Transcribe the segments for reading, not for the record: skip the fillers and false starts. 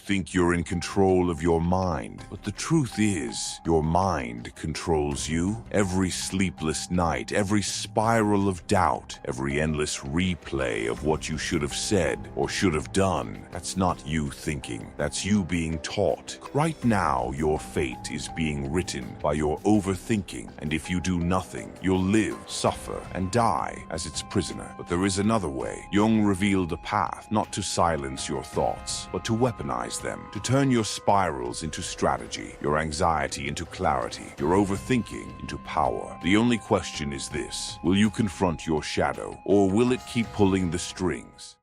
think you're in control of your mind, but the truth is, your mind controls you. Every sleepless night, every spiral of doubt, every endless replay of what you should have said or should have done, that's not you thinking, that's you being taught. Right now, your fate is being written by your overthinking, and if you do nothing, you'll live, suffer, and die as its prisoner. But there is another way. Jung revealed a path, not to silence your thoughts, but to weaponize them, to turn your spirals into strategy, your anxiety into clarity, your overthinking into power. The only question is this: will you confront your shadow, or will it keep pulling the strings?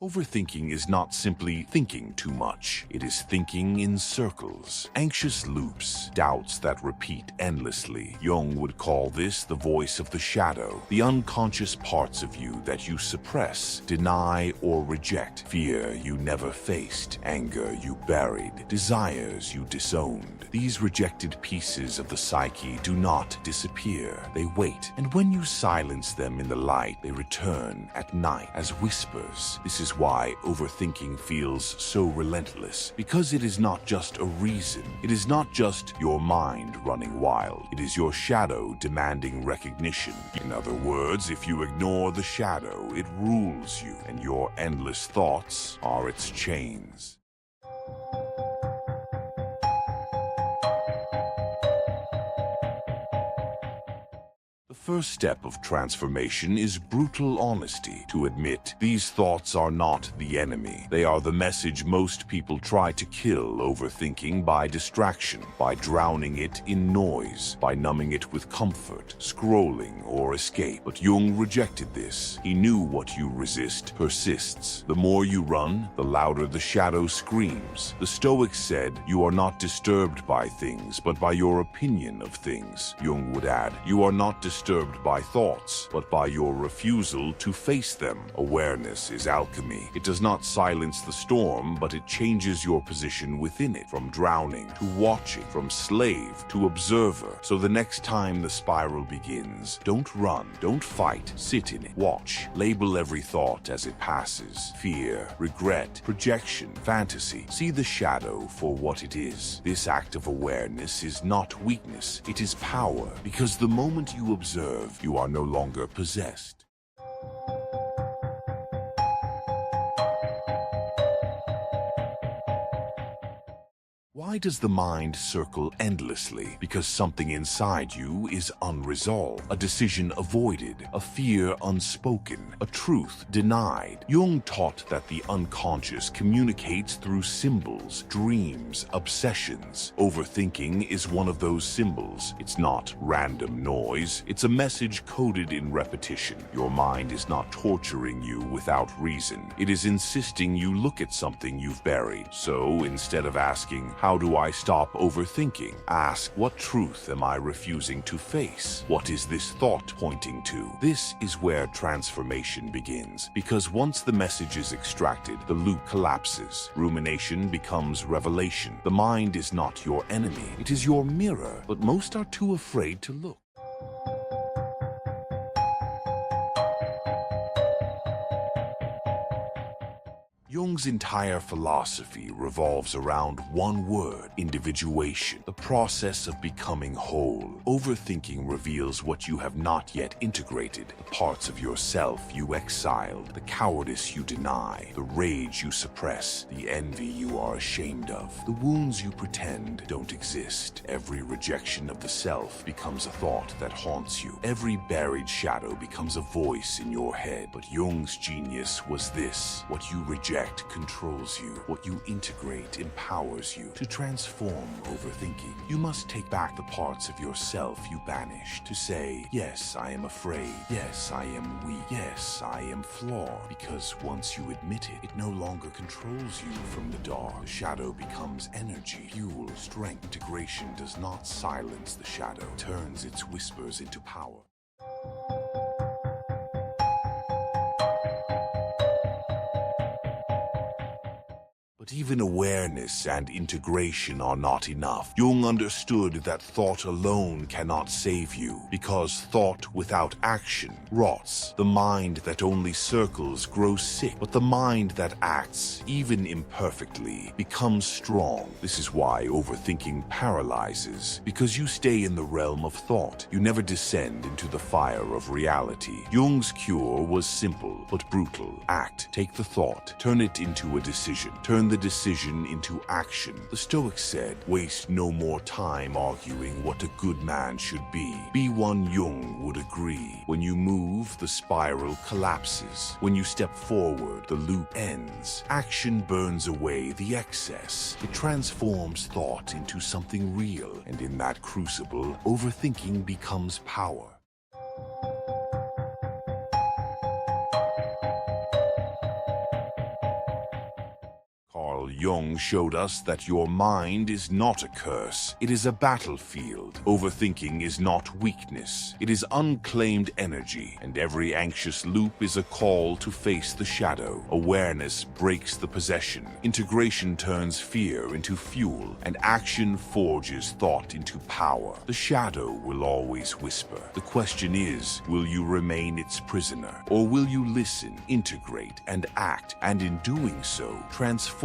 Overthinking is not simply thinking too much. It is thinking in circles, anxious loops, doubts that repeat endlessly. Jung would call this the voice of the shadow, the unconscious parts of you that you suppress, deny, or reject. Fear you never faced, anger you buried, desires you disowned. These rejected pieces of the psyche do not disappear. They wait, and when you silence them in the light, they return at night as whispers. This is why overthinking feels so relentless, because it is not just a reason. It is not just your mind running wild. It is your shadow demanding recognition. In other words, if you ignore the shadow, it rules you, and your endless thoughts are its chains. The first step of transformation is brutal honesty. To admit these thoughts are not the enemy. They are the message most people try to kill overthinking by distraction, by drowning it in noise, by numbing it with comfort, scrolling, or escape. But Jung rejected this. He knew what you resist persists. The more you run, the louder the shadow screams. The Stoics said, "You are not disturbed by things, but by your opinion of things." Jung would add, "You are not disturbed by thoughts, but by your refusal to face them." Awareness is alchemy. It does not silence the storm, but it changes your position within it, from drowning to watching, from slave to observer. So the next time the spiral begins, don't run, don't fight, sit in it, watch. Label every thought as it passes: fear, regret, projection, fantasy. See the shadow for what it is. This act of awareness is not weakness, it is power, because the moment you observe, you are no longer possessed. Why does the mind circle endlessly? Because something inside you is unresolved, a decision avoided, a fear unspoken, a truth denied. Jung taught that the unconscious communicates through symbols, dreams, obsessions. Overthinking is one of those symbols. It's not random noise, it's a message coded in repetition. Your mind is not torturing you without reason. It is insisting you look at something you've buried. So instead of asking, "How do I stop overthinking?" ask, "What truth am I refusing to face? What is this thought pointing to?" This is where transformation begins, because once the message is extracted, the loop collapses. Rumination becomes revelation. The mind is not your enemy, it is your mirror, but most are too afraid to look. Jung's entire philosophy revolves around one word: individuation, the process of becoming whole. Overthinking reveals what you have not yet integrated, the parts of yourself you exiled, the cowardice you deny, the rage you suppress, the envy you are ashamed of, the wounds you pretend don't exist. Every rejection of the self becomes a thought that haunts you. Every buried shadow becomes a voice in your head. But Jung's genius was this: what you reject controls you. What you integrate empowers you. To transform overthinking, you must take back the parts of yourself you banished. To say, "Yes, I am afraid. Yes, I am weak. Yes, I am flawed." Because once you admit it, it no longer controls you from the dark. The shadow becomes energy, fuel, strength. Integration does not silence the shadow, it turns its whispers into power. But even awareness and integration are not enough. Jung understood that thought alone cannot save you, because thought without action rots. The mind that only circles grows sick, but the mind that acts, even imperfectly, becomes strong. This is why overthinking paralyzes, because you stay in the realm of thought. You never descend into the fire of reality. Jung's cure was simple, but brutal. Act. Take the thought. Turn it into a decision. Turn the decision into action. The Stoics said, waste no more time arguing what a good man should be. Be one Jung would agree. When you move, the spiral collapses. When you step forward, the loop ends. Action burns away the excess. It transforms thought into something real, and in that crucible, overthinking becomes power. Carl Jung showed us that your mind is not a curse. It is a battlefield. Overthinking is not weakness. It is unclaimed energy, and every anxious loop is a call to face the shadow. Awareness breaks the possession. Integration turns fear into fuel, and action forges thought into power. The shadow will always whisper. The question is, will you remain its prisoner, or will you listen, integrate, and act, and in doing so, transform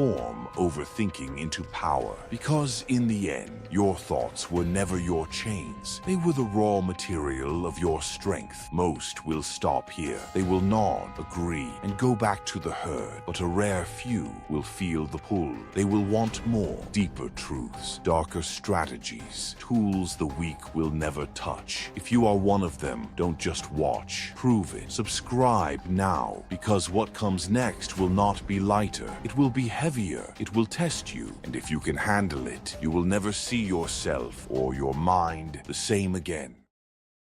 overthinking into power? Because in the end, your thoughts were never your chains. They were the raw material of your strength. Most will stop here. They will nod, agree, and go back to the herd. But a rare few will feel the pull. They will want more, deeper truths, darker strategies, tools the weak will never touch. If you are one of them, don't just watch. Prove it. Subscribe now, because what comes next will not be lighter. It will be heavier. It will test you, and if you can handle it, you will never see yourself or your mind the same again.